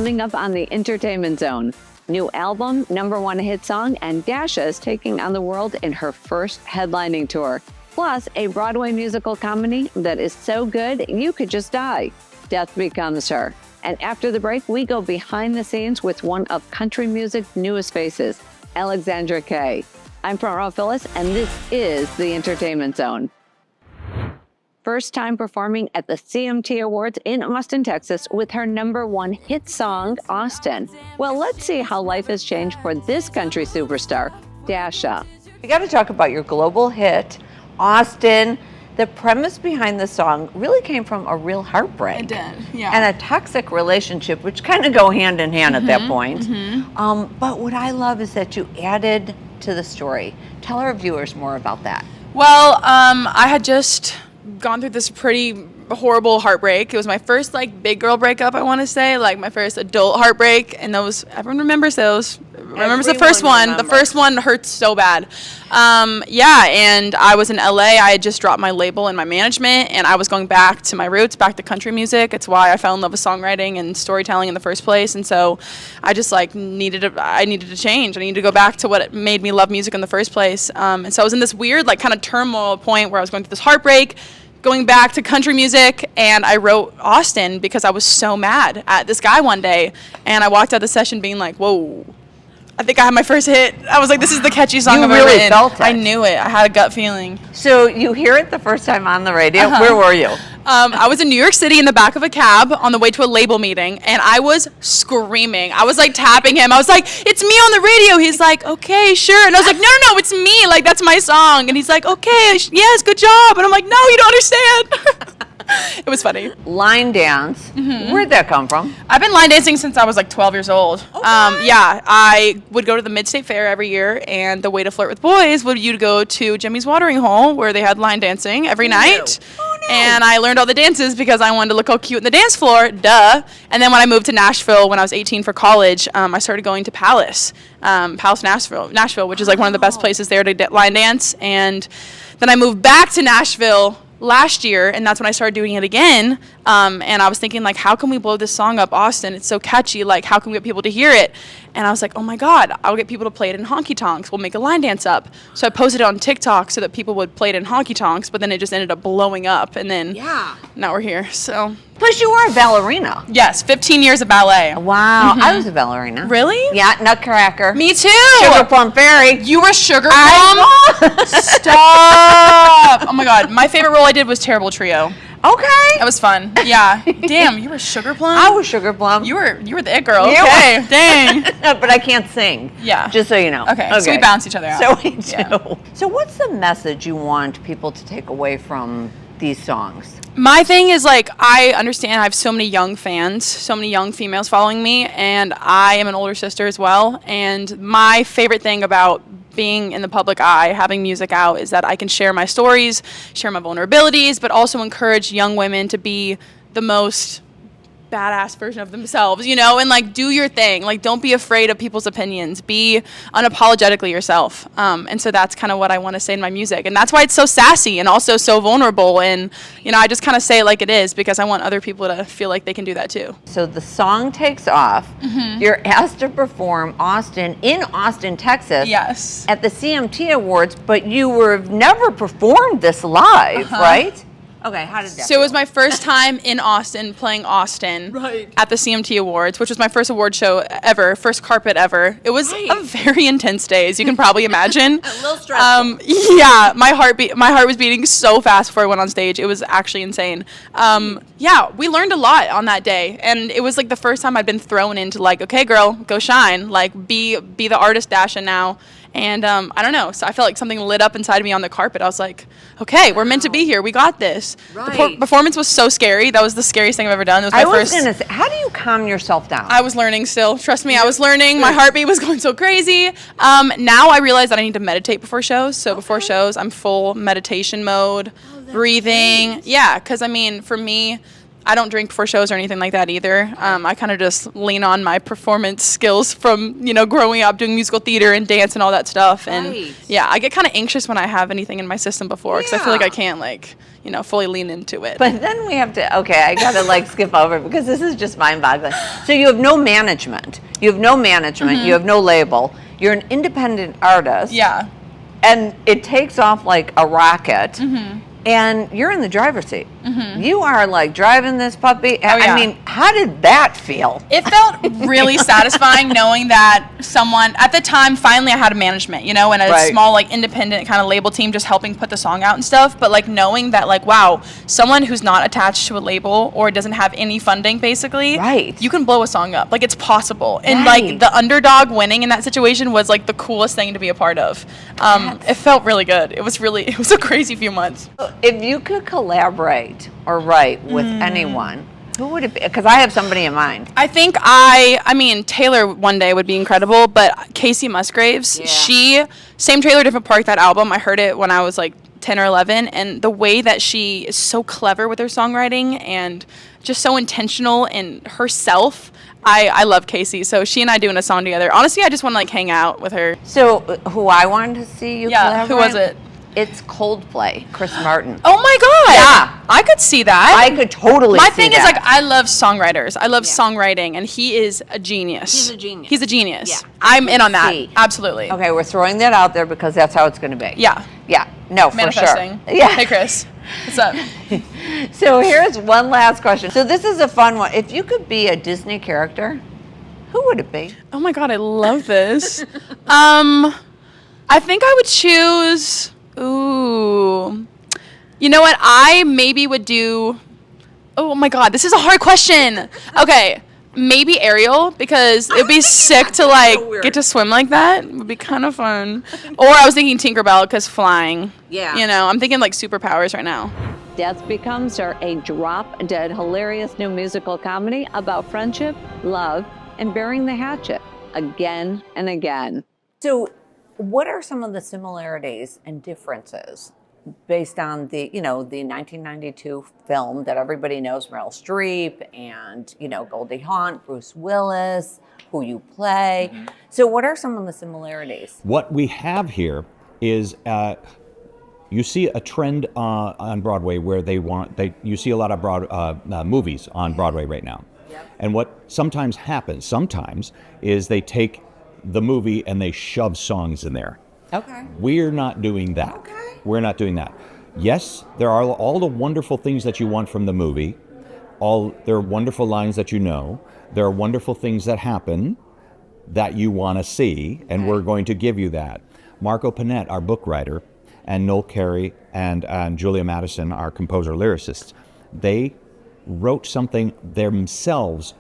coming up on the Entertainment Zone. New album, number one hit song, and Dasha is taking on the world in her first headlining tour. Plus, a Broadway musical comedy that is so good you could just die. Death Becomes Her. And after the break, we go behind the scenes with one of country music's newest faces, Alexandra Kay. I'm Front Row Phyllis, and this is the Entertainment Zone. First time performing at the CMT Awards in Austin, Texas with her number one hit song, Austin. Well, let's see how life has changed for this country superstar, Dasha. We got to talk about your global hit, Austin. The premise behind the song really came from a real heartbreak. It did, yeah. And a toxic relationship, which kind of go hand in hand at that point. But what I love is that you added to the story. Tell our viewers more about that. Well, I had just gone through this pretty horrible heartbreak. It was my first big girl breakup, I want to say, my first adult heartbreak, and everyone remembers those. Remembers the first one. The first one hurts so bad. And I was in LA. I had just dropped my label and my management, and I was going back to my roots, back to country music. It's why I fell in love with songwriting and storytelling in the first place. And so I just needed to change. I needed to go back to what made me love music in the first place. And so I was in this weird kind of turmoil point where I was going through this heartbreak, going back to country music, and I wrote Austin because I was so mad at this guy one day, and I walked out the session being like, whoa, I think I had my first hit. I was like, this is the catchy song I've ever written. You really felt it. I knew it. I had a gut feeling. So you hear it the first time on the radio. Where were you? I was in New York City in the back of a cab on the way to a label meeting, and I was screaming. I was tapping him. I was like, it's me on the radio. He's like, okay, sure. And I was like, no, it's me. That's my song. And he's like, okay, yes, good job. And I'm like, no, you don't understand. It was funny. Line dance. Where'd that come from? I've been line dancing since I was 12 years old. Okay. I would go to the Mid-State Fair every year, and the way to flirt with boys would you to go to Jimmy's Watering Hole, where they had line dancing every night. Oh, no. And I learned all the dances because I wanted to look all cute on the dance floor, duh. And then when I moved to Nashville when I was 18 for college, I started going to Palace Nashville, which is one of the best places there to line dance. And then I moved back to Nashville last year, and that's when I started doing it again. And I was thinking, how can we blow this song up, Austin? It's so catchy. How can we get people to hear it? And I was like, oh my God, I'll get people to play it in honky tonks. We'll make a line dance up. So I posted it on TikTok so that people would play it in honky tonks, but then it just ended up blowing up. And then now we're here. So plus you were a ballerina. yes, 15 years of ballet. Wow, I was a ballerina. Really? Yeah, Nutcracker. Me too. Sugar Plum Fairy. You were Sugar Plum? Stop. Oh my God, my favorite role I did was Terrible Trio. Okay. That was fun. Yeah. Damn, you were Sugar Plum? I was Sugar Plum. You were the it girl. You Okay. were. Dang. But I can't sing. Yeah. Just so you know. Okay. So we bounce each other out. So we do. Yeah. So what's the message you want people to take away from these songs? My thing is I understand I have so many young fans, so many young females following me, and I am an older sister as well. And my favorite thing about being in the public eye, having music out, is that I can share my stories, share my vulnerabilities, but also encourage young women to be the most badass version of themselves, and do your thing. Don't be afraid of people's opinions. Be unapologetically yourself. And so that's kind of what I want to say in my music. And that's why it's so sassy and also so vulnerable. And, I just kind of say it like it is because I want other people to feel like they can do that too. So the song takes off. You're asked to perform Austin in Austin, Texas. Yes. At the CMT Awards, but you were never performed this live, right? Okay, how did that So it was my first time in Austin playing Austin at the CMT Awards, which was my first award show ever, first carpet ever. It was a very intense day, as you can probably imagine. A little stressful. Yeah, my heart was beating so fast before I went on stage. It was actually insane. Yeah, we learned a lot on that day, and it was the first time I'd been thrown into okay, girl, go shine, be the artist Dasha now. And I don't know, so I felt like something lit up inside of me on the carpet. I was like, okay, we're meant to be here. We got this. Right. The performance was so scary. That was the scariest thing I've ever done. It was I my was first. going to say, how do you calm yourself down? I was learning still. Trust me, I was learning. My heartbeat was going so crazy. Now I realize that I need to meditate before shows. So before shows, I'm full meditation mode, breathing. Great. Yeah, because for me, I don't drink before shows or anything like that either. I kind of just lean on my performance skills from, growing up doing musical theater and dance and all that stuff. And Right. yeah, I get kind of anxious when I have anything in my system before because I feel like Yeah. I can't fully lean into it. But then we have to, okay, I got to skip over because this is just mind boggling. So you have no management. You have no label. You're an independent artist. yeah. And it takes off like a rocket. And you're in the driver's seat. You are driving this puppy. Oh, yeah. I mean, how did that feel? It felt really satisfying knowing that someone at the time, finally I had a management, and a Right. small independent kind of label team just helping put the song out and stuff. But knowing that wow, someone who's not attached to a label or doesn't have any funding basically, Right. you can blow a song up. It's possible. And Right. the underdog winning in that situation was the coolest thing to be a part of. It felt really good. It was a crazy few months. If you could collaborate or write with anyone, who would it be? Because I have somebody in mind. I think I mean, Taylor one day would be incredible, but Casey Musgraves, Yeah. same trailer, different park, that album. I heard it when I was 10 or 11, and the way that she is so clever with her songwriting and just so intentional in herself. I love Casey, so she and I doing a song together. Honestly, I just want to like hang out with her. So, who I wanted to see you Yeah, who was collaborate? it? It's Coldplay, Chris Martin. Oh my God! Yeah. I could see that. I could totally My see thing is that. I love songwriters. I love songwriting, and he is a genius. He's a genius. He's a genius. Yeah. I'm in on that. See. Absolutely. Okay, we're throwing that out there because that's how it's going to be. Yeah. Yeah. No, for Manifesting. sure. Yeah. Hey, Chris. What's up? So here's one last question. So this is a fun one. If you could be a Disney character, who would it be? Oh my God, I love this. I think I would choose. Ooh. You know what? I maybe would do. Oh my God, this is a hard question. Okay, maybe Ariel, because it'd be sick to get to swim like that. It would be kind of fun. Or I was thinking Tinkerbell because flying. Yeah. I'm thinking superpowers right now. Death Becomes Her, a drop-dead hilarious new musical comedy about friendship, love, and burying the hatchet again and again. So what are some of the similarities and differences based on the 1992 film that everybody knows, Meryl Streep and, Goldie Hawn, Bruce Willis, who you play. So what are some of the similarities? What we have here is you see a trend on Broadway where you see a lot of movies on Broadway right now. And what sometimes happens, is they take the movie and they shove songs in there. Okay. We're not doing that. Okay. We're not doing that. Yes, there are all the wonderful things that you want from the movie. There are wonderful lines that you know. There are wonderful things that happen that you want to see, and we're going to give you that. Marco Panett, our book writer, and Noel Carey and Julia Madison, our composer-lyricists, they wrote something themselves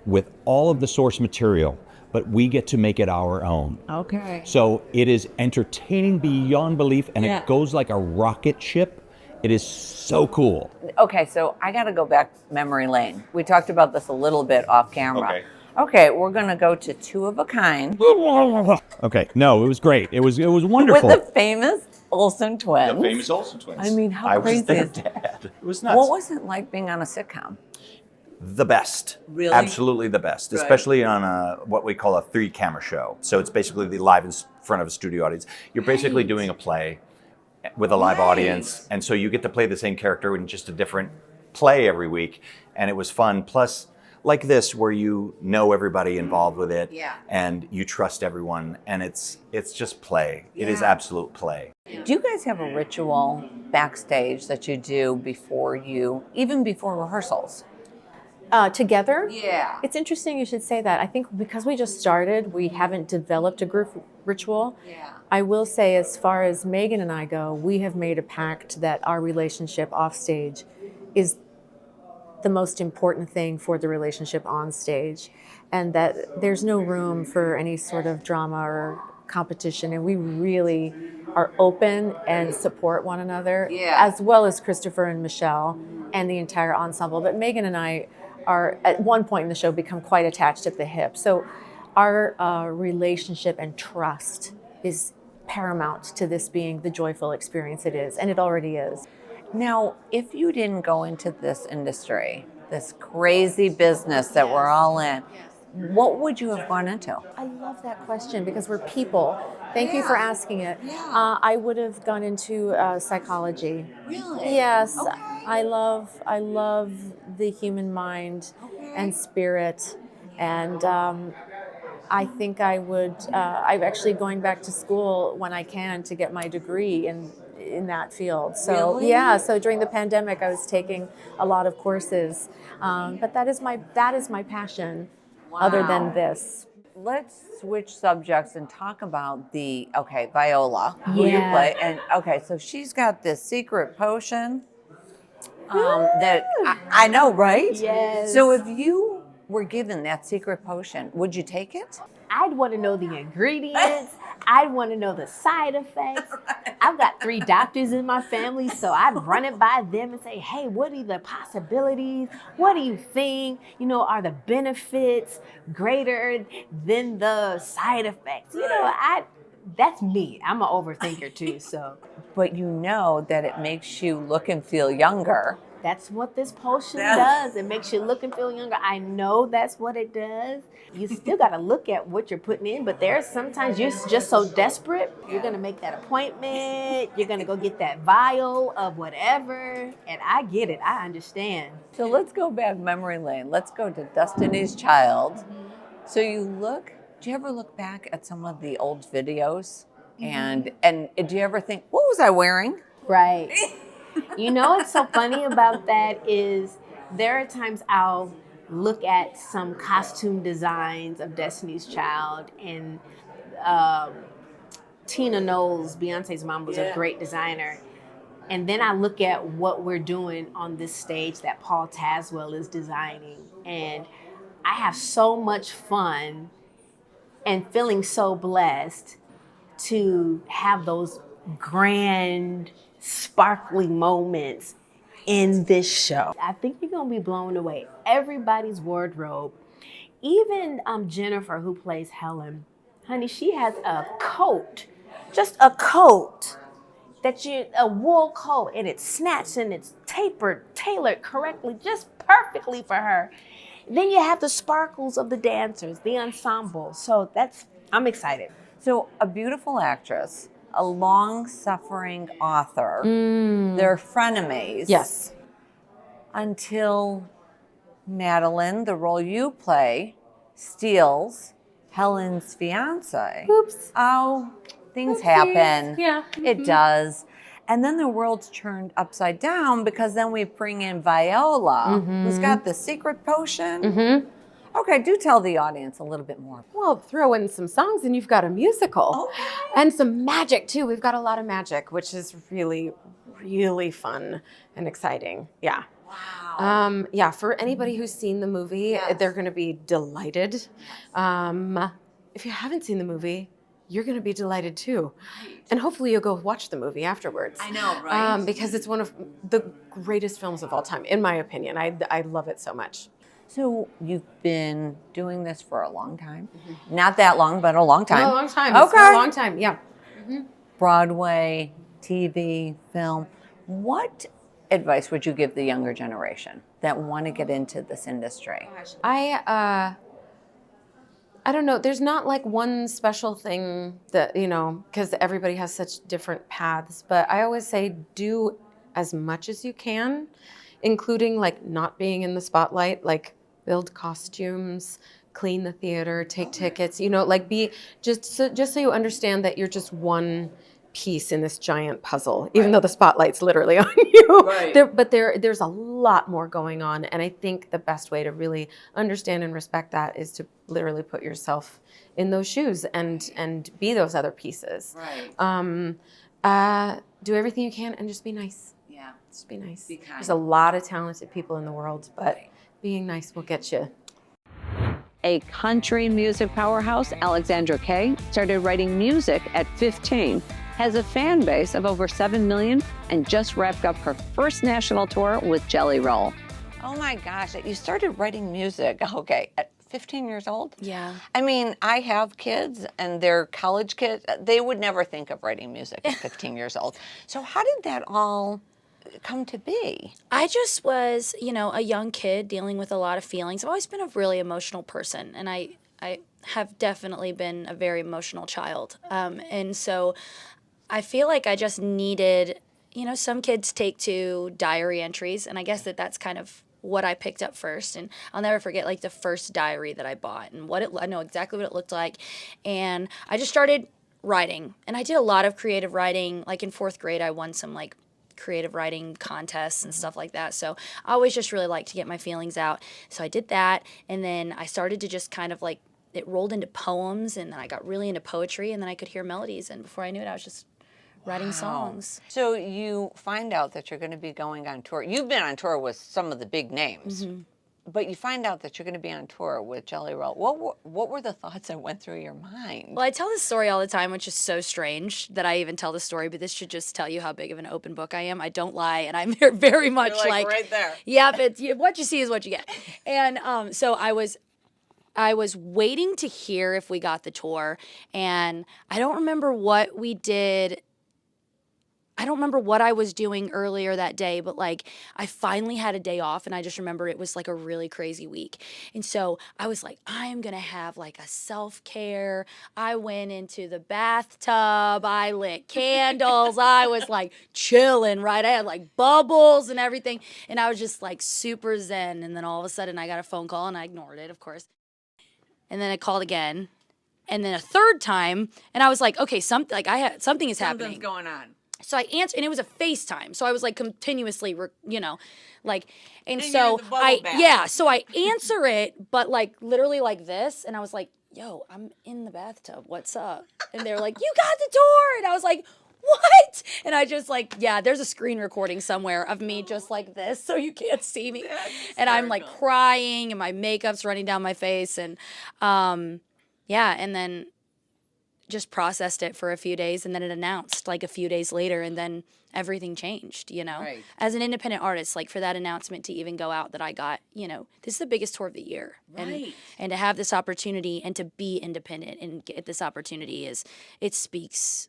with all of the source material, but we get to make it our own. Okay. So it is entertaining beyond belief, and Yeah. it goes like a rocket ship. It is so cool. Okay, so I got to go back memory lane. We talked about this a little bit off camera. Okay. Okay, we're going to go to Two of a Kind Okay, no, it was great. It was with wonderful. the famous Olsen twins. The famous Olsen twins. I mean, how I crazy was their is that? dad. It was nuts. What was it like being on a sitcom? The best. Really? Absolutely the best, especially on what we call a 3-camera show. So it's basically the live in front of a studio audience. You're basically doing a play with a live audience, and so you get to play the same character in just a different play every week, and it was fun. Plus, like this, where you know everybody involved with it, and you trust everyone, and it's just play. It is absolute play. Do you guys have a ritual backstage that you do even before rehearsals? Together? Yeah. It's interesting you should say that. I think because we just started, we haven't developed a group ritual. Yeah. I will say, as far as Megan and I go, we have made a pact that our relationship off stage is the most important thing for the relationship on stage, and that there's no room for any sort of drama or competition, and we really are open and support one another, as well as Christopher and Michelle and the entire ensemble. But Megan and I are, at one point in the show, become quite attached at the hip. So our relationship and trust is paramount to this being the joyful experience it is, and it already is. Now, if you didn't go into this industry, this crazy business that we're all in, what would you have gone into? I love that question because we're people. Thank you for asking it. I would have gone into psychology. Really? Yes, Okay. I love the human mind and spirit, and I think I would. I'm actually going back to school when I can to get my degree in that field. So Really? yeah, so during the pandemic, I was taking a lot of courses, but that is my passion. Other than this. Let's switch subjects and talk about Viola, who you Yeah. play. And so she's got this secret potion that I know, right? Yes. So if you were given that secret potion, would you take it? I'd want to know the ingredients. I'd want to know the side effects. I've got 3 doctors in my family, so I'd run it by them and say, hey, what are the possibilities? What do you think? You know, are the benefits greater than the side effects? You know, that's me. I'm an overthinker too, so But you know that it makes you look and feel younger. that's what this potion does. It makes you look and feel younger. I know that's what it does. You still got to look at what you're putting in, but there's sometimes you're just so desperate. You're going to make that appointment. You're going to go get that vial of whatever. And I get it. I understand. So let's go back memory lane. Let's go to Destiny's Child. So do you ever look back at some of the old videos? And do you ever think, what was I wearing? Right. You know what's so funny about that is there are times I'll look at some costume designs of Destiny's Child, and Tina Knowles, Beyonce's mom, was a great designer. And then I look at what we're doing on this stage that Paul Tazwell is designing, and I have so much fun and feeling so blessed to have those grand, sparkly moments in this show. I think you're gonna be blown away. Everybody's wardrobe, even Jennifer, who plays Helen, honey, she has a coat, just a coat a wool coat, and it's snatched and it's tailored correctly, just perfectly for her. Then you have the sparkles of the dancers, the ensemble. So I'm excited. So a beautiful actress, a long-suffering author, they're frenemies. Yes. Until Madeline, the role you play, steals Helen's fiance. Oops. Oh, things happen. Yeah. It does. And then the world's turned upside down because then we bring in Viola, who's got the secret potion. Okay, do tell the audience a little bit more. Well, throw in some songs and you've got a musical. Okay. And some magic too. We've got a lot of magic, which is really, really fun and exciting. Yeah. Wow. Yeah, for anybody who's seen the movie, they're going to be delighted. If you haven't seen the movie, you're going to be delighted too. And hopefully you'll go watch the movie afterwards. I know, right? Because it's one of the greatest films of all time, in my opinion. I love it so much. So you've been doing this for a long time. Not that long, but a long time. A long time. Okay. It's been a long time, yeah. Broadway, TV, film. What advice would you give the younger generation that want to get into this industry? I don't know. There's not like one special thing that, because everybody has such different paths. But I always say do as much as you can, including like not being in the spotlight, like build costumes, clean the theater, take tickets, be just so you understand that you're just one piece in this giant puzzle, even though the spotlight's literally on you. Right. There's a lot more going on. And I think the best way to really understand and respect that is to literally put yourself in those shoes and be those other pieces. Right. Do everything you can and just be nice. Yeah. Just be nice. Be kind. There's a lot of talented people in the world, but being nice will get you. A country music powerhouse, Alexandra Kay, started writing music at 15, has a fan base of over 7 million, and just wrapped up her first national tour with Jelly Roll. Oh my gosh, you started writing music, at 15 years old? Yeah. I mean, I have kids and they're college kids. They would never think of writing music at 15 years old. So how did that all come to be? I just was, a young kid dealing with a lot of feelings. I've always been a really emotional person, and I have definitely been a very emotional child. And so I feel like I just needed, some kids take to diary entries, and I guess that's kind of what I picked up first. And I'll never forget like the first diary that I bought and I know exactly what it looked like. And I just started writing, and I did a lot of creative writing. Like in 4th grade, I won some like creative writing contests and stuff like that. So I always just really liked to get my feelings out. So I did that, and then I started to just kind of like, it rolled into poems, and then I got really into poetry, and then I could hear melodies, and before I knew it, I was just writing songs. So you find out that you're going to be going on tour. You've been on tour with some of the big names, but you find out that you're going to be on tour with Jelly Roll. What were the thoughts that went through your mind? Well, I tell this story all the time, which is so strange that I even tell the story, but this should just tell you how big of an open book I am. I don't lie, and I'm very much You're like right there. Yeah, but what you see is what you get. And so I was waiting to hear if we got the tour, and I don't remember what we did. I don't remember what I was doing earlier that day, but like I finally had a day off, and I just remember it was like a really crazy week. And so I was like, I am going to have like a self-care. I went into the bathtub. I lit candles. I was like chilling, right? I had like bubbles and everything. And I was just like super zen. And then all of a sudden I got a phone call, and I ignored it, of course. And then I called again, and then a third time, and I was like, okay, something is happening. Something's going on. So I answered, and it was a FaceTime. So I was like continuously, and And so you're in the bubble bath. yeah, so I answer it, but like literally like this, and I was like, yo, I'm in the bathtub. What's up? And they were like, you got the tour. And I was like, what? And I just like, yeah, there's a screen recording somewhere of me just like this, so you can't see me. And I'm like crying, and my makeup's running down my face. And yeah, and then just processed it for a few days, and then it announced like a few days later, and then everything changed, Right. As an independent artist, like for that announcement to even go out that I got, this is the biggest tour of the year. Right. And to have this opportunity and to be independent and get this opportunity it speaks,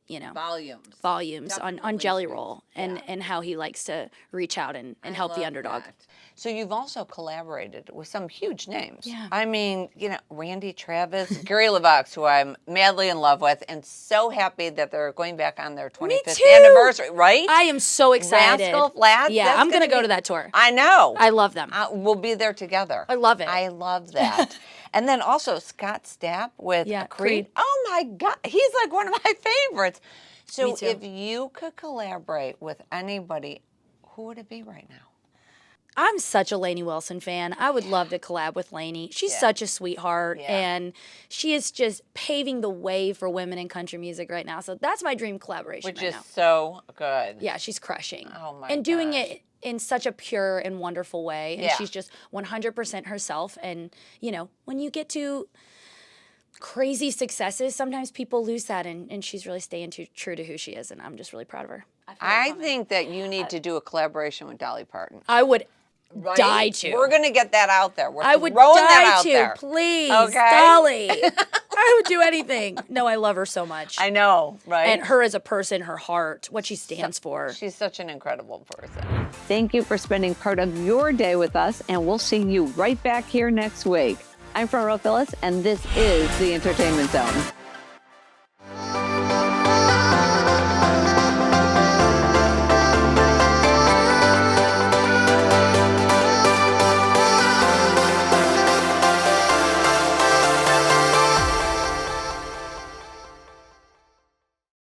volumes on Definitely Jelly speaks. Roll and how he likes to reach out and help the love underdog. that. So you've also collaborated with some huge names. Yeah. I mean, Randy Travis, Gary LeVox, who I'm madly in love with, and so happy that they're going back on their 25th too. anniversary, right? I am so excited. Rascal Flatts. Yeah, that's I'm going to be- go to that tour. I know. I love them. We'll be there together. I love it. I love that. And then also Scott Stapp with Yeah, Creed. Creed. Oh my God, he's like one of my favorites. So Me too. if you could collaborate with anybody, who would it be right now? I'm such a Lainey Wilson fan. I would love to collab with Lainey. She's such a sweetheart, Yeah. and she is just paving the way for women in country music right now. So that's my dream collaboration Which right is now. so good. Yeah, she's crushing. Oh my And doing gosh. it in such a pure and wonderful way. And Yeah. she's just 100% herself. And, when you get to crazy successes, sometimes people lose that, and she's really staying true to who she is, and I'm just really proud of her. I think that you need to do a collaboration with Dolly Parton. I would Right? die to. We're going to get that out there. We're I would throwing that die out to, there. please, Okay? Dolly. I would do anything. No, I love her so much. I know, right? And her as a person, her heart, what she stands for. She's such an incredible person. Thank you for spending part of your day with us, and we'll see you right back here next week. I'm Front Row Phyllis, and this is the Entertainment Zone.